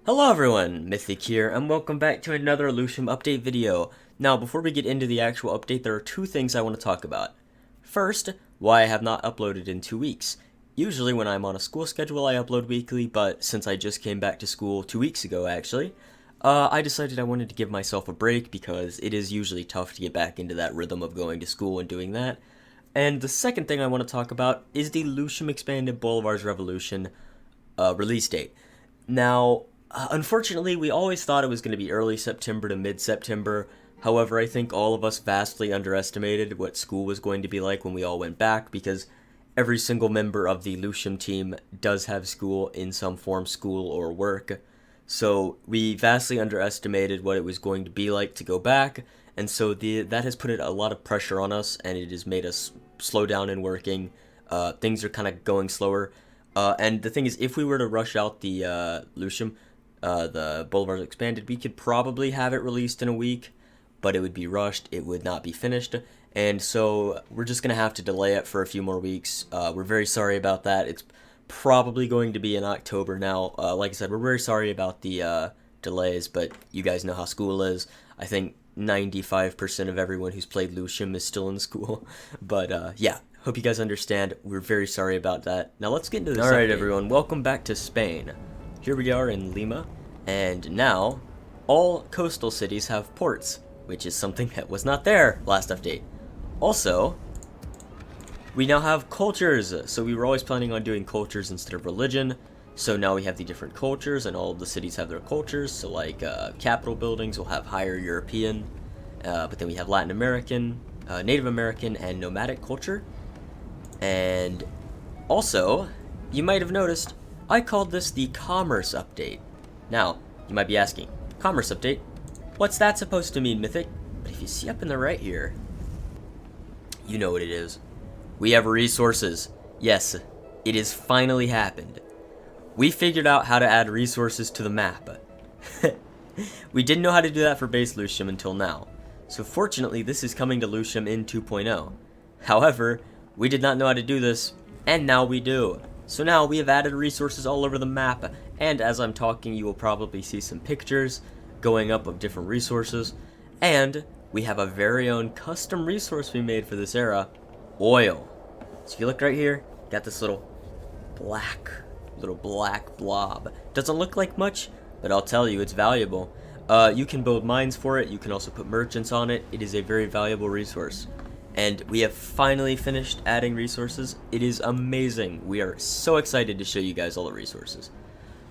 Hello everyone, Mythic here, and welcome back to another Lucium update video. Now, before we get into the actual update, there are two things I want to talk about. First, why I have not uploaded in 2 weeks. Usually when I'm on a school schedule, I upload weekly, but since I just came back to school 2 weeks ago, actually, I decided I wanted to give myself a break because it is usually tough to get back into that rhythm of going to school and doing that. And the second thing I want to talk about is the Lucium Expanded Bolivar's Revolution release date. Now, unfortunately, we always thought it was going to be early September to mid-September. However, I think all of us vastly underestimated what school was going to be like when we all went back, because every single member of the Lucium team does have school in some form, school or work. So we vastly underestimated what it was going to be like to go back, and so that has put a lot of pressure on us, and it has made us slow down in working. Things are kind of going slower. And the thing is, if we were to rush out the Lucium, the Bolivar's Expanded, we could probably have it released in a week, but it would be rushed, it would not be finished, and so we're just going to have to delay it for a few more weeks. We're very sorry about that. It's probably going to be in October now. Like I said, we're very sorry about the delays, but you guys know how school is. I think 95% of everyone who's played Lucium is still in school, but yeah. Hope you guys understand. We're very sorry about that. Now let's get into this. Alright everyone, welcome back to Spain. Here we are in Lima, and now all coastal cities have ports, which is something that was not there last update. Also, we now have cultures, so we were always planning on doing cultures instead of religion, so now we have the different cultures, and all of the cities have their cultures, so like Capitol buildings will have higher European, but then we have Latin American, Native American, and nomadic culture. And also, you might have noticed, I called this the Commerce Update. Now, you might be asking, Commerce Update? What's that supposed to mean, Mythic? But if you see up in the right here, you know what it is. We have resources. Yes, it has finally happened. We figured out how to add resources to the map. We didn't know how to do that for base Lucium until now. So fortunately, this is coming to Lucium in 2.0. However, we did not know how to do this, and now we do. So now we have added resources all over the map, and as I'm talking, you will probably see some pictures going up of different resources, and we have a very own custom resource we made for this era, oil. So if you look right here, got this little black blob. Doesn't look like much, but I'll tell you, it's valuable. You can build mines for it, you can also put merchants on it. It is a very valuable resource. And we have finally finished adding resources. It is amazing. We are so excited to show you guys all the resources.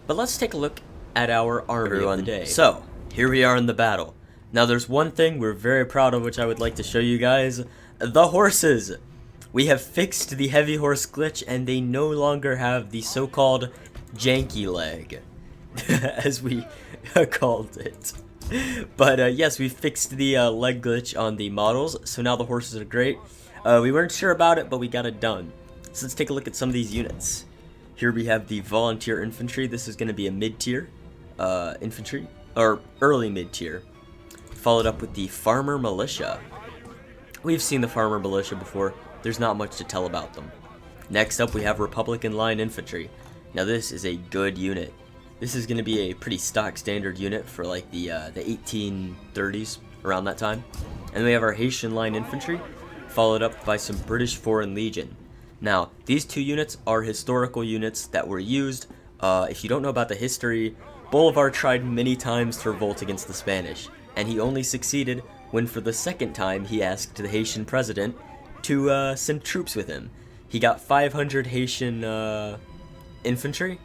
But let's take a look at our army of the day. So, here we are in the battle. Now there's one thing we're very proud of, which I would like to show you guys. The horses! We have fixed the heavy horse glitch, and they no longer have the so-called janky leg, as we called it. But yes, we fixed the leg glitch on the models, so now the horses are great. We weren't sure about it, but we got it done. So let's take a look at some of these units. Here we have the volunteer infantry. This is going to be a mid-tier infantry, or early mid-tier. Followed up with the farmer militia. We've seen the farmer militia before. There's not much to tell about them. Next up, we have Republican line infantry. Now this is a good unit. This is going to be a pretty stock standard unit for like the 1830s, around that time. And then we have our Haitian line infantry, followed up by some British Foreign Legion. Now, these two units are historical units that were used. If you don't know about the history, Bolivar tried many times to revolt against the Spanish, and he only succeeded when for the second time he asked the Haitian president to send troops with him. He got 500 Haitian infantry,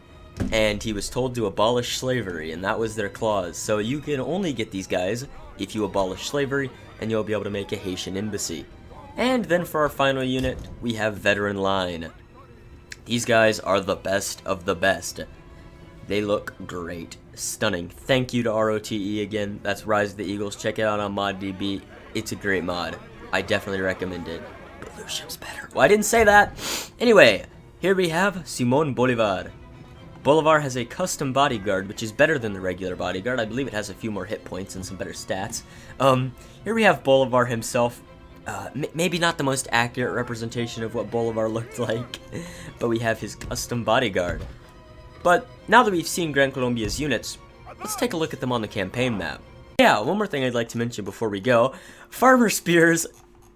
and he was told to abolish slavery, and that was their clause. So you can only get these guys if you abolish slavery, and you'll be able to make a Haitian embassy. And then for our final unit, we have Veteran Line. These guys are the best of the best. They look great. Stunning. Thank you to ROTE again. That's Rise of the Eagles. Check it out on ModDB. It's a great mod. I definitely recommend it. But Lucium's better. Well, I didn't say that. Anyway, here we have Simon Bolivar. Bolivar has a custom bodyguard, which is better than the regular bodyguard. I believe it has a few more hit points and some better stats. Here we have Bolivar himself. Maybe not the most accurate representation of what Bolivar looked like, but we have his custom bodyguard. But now that we've seen Gran Colombia's units, let's take a look at them on the campaign map. Yeah, one more thing I'd like to mention before we go. Farmer spears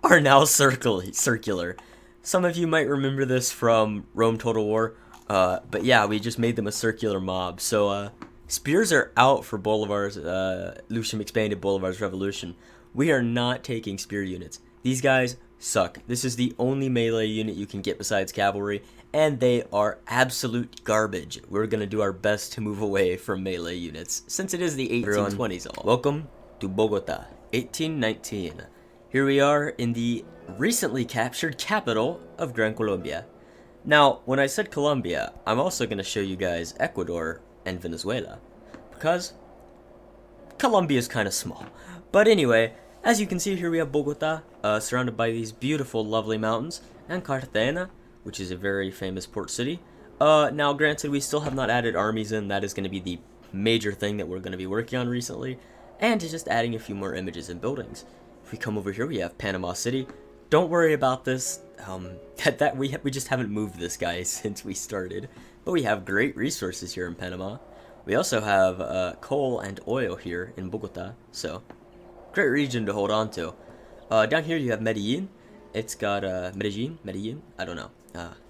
are now circular. Some of you might remember this from Rome Total War, but yeah, we just made them a circular mob. So spears are out for Bolivar's, Lucium expanded Bolivar's revolution. We are not taking spear units. These guys suck. This is the only melee unit you can get besides cavalry, and they are absolute garbage. We're gonna do our best to move away from melee units, since it is the 1820s all. Welcome to Bogota, 1819. Here we are in the recently captured capital of Gran Colombia. Now, when I said Colombia, I'm also gonna show you guys Ecuador and Venezuela, because Colombia is kind of small. But anyway, as you can see here, we have Bogota, surrounded by these beautiful, lovely mountains, and Cartagena, which is a very famous port city. Now, granted, we still have not added armies in. That is going to be the major thing that we're going to be working on recently, and just adding a few more images and buildings. If we come over here, we have Panama City. Don't worry about this. We just haven't moved this guy since we started, but we have great resources here in Panama. We also have coal and oil here in Bogota, so great region to hold on to. Down here you have Medellin. It's got Medellin. I don't know.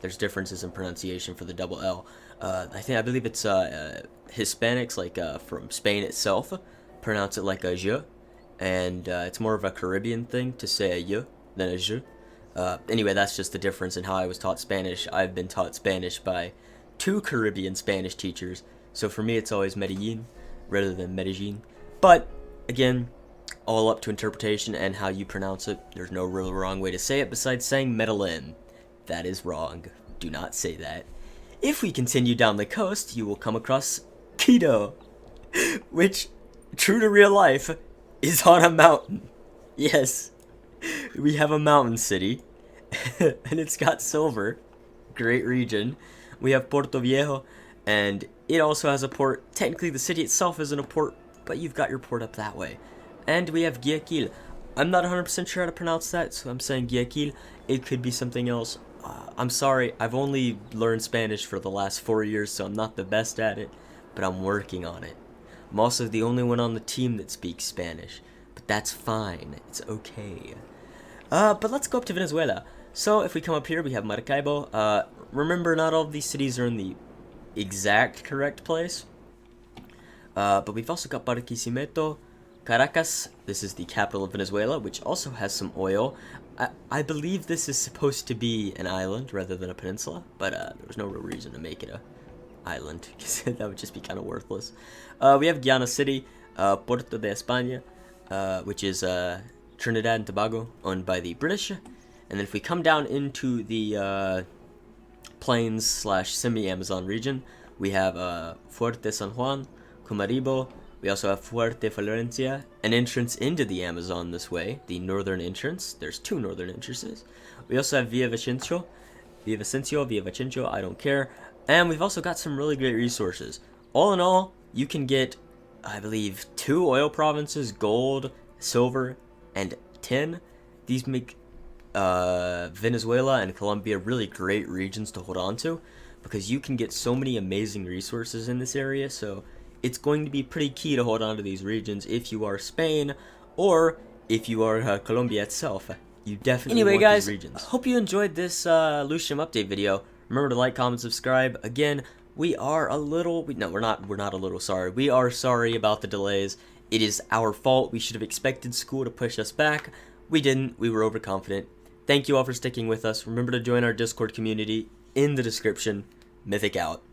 There's differences in pronunciation for the double L. I believe it's Hispanics, like from Spain itself, pronounce it like a je, and it's more of a Caribbean thing to say a ye than a je. Anyway, that's just the difference in how I was taught Spanish. I've been taught Spanish by 2 Caribbean Spanish teachers, so for me it's always Medellin rather than Medellin. But again, all up to interpretation and how you pronounce it. There's no real wrong way to say it besides saying Medellin. That is wrong. Do not say that. If we continue down the coast, you will come across Quito, which, true to real life, is on a mountain. Yes, we have a mountain city, and it's got silver. Great region. We have Puerto Viejo, and it also has a port. Technically, the city itself isn't a port, but you've got your port up that way. And we have Guayaquil. I'm not 100% sure how to pronounce that, so I'm saying Guayaquil. It could be something else. I'm sorry, I've only learned Spanish for the last 4 years, so I'm not the best at it, but I'm working on it. I'm also the only one on the team that speaks Spanish, but that's fine. It's okay. But let's go up to Venezuela. So if we come up here, we have Maracaibo. Remember, not all of these cities are in the exact correct place. But we've also got Barquisimeto, Caracas. This is the capital of Venezuela, which also has some oil. I believe this is supposed to be an island rather than a peninsula, but there was no real reason to make it a island, because that would just be kind of worthless. We have Guiana City, Puerto de España, which is Trinidad and Tobago, owned by the British. And then if we come down into the plains / semi-Amazon region, we have Fuerte San Juan, Comaribo. We also have Fuerte Valencia, an entrance into the Amazon this way, the northern entrance. There's 2 northern entrances. We also have Villavicencio, I don't care. And we've also got some really great resources. All in all, you can get, I believe, 2 oil provinces, gold, silver, and tin. These make Venezuela and Colombia really great regions to hold on to, because you can get so many amazing resources in this area, so it's going to be pretty key to hold on to these regions if you are Spain, or if you are Colombia itself. You definitely want these regions. I hope you enjoyed this Lucium update video. Remember to like, comment, subscribe. Again, we are a little... we're not a little sorry. We are sorry about the delays. It is our fault. We should have expected school to push us back. We didn't. We were overconfident. Thank you all for sticking with us. Remember to join our Discord community in the description. Mythic out.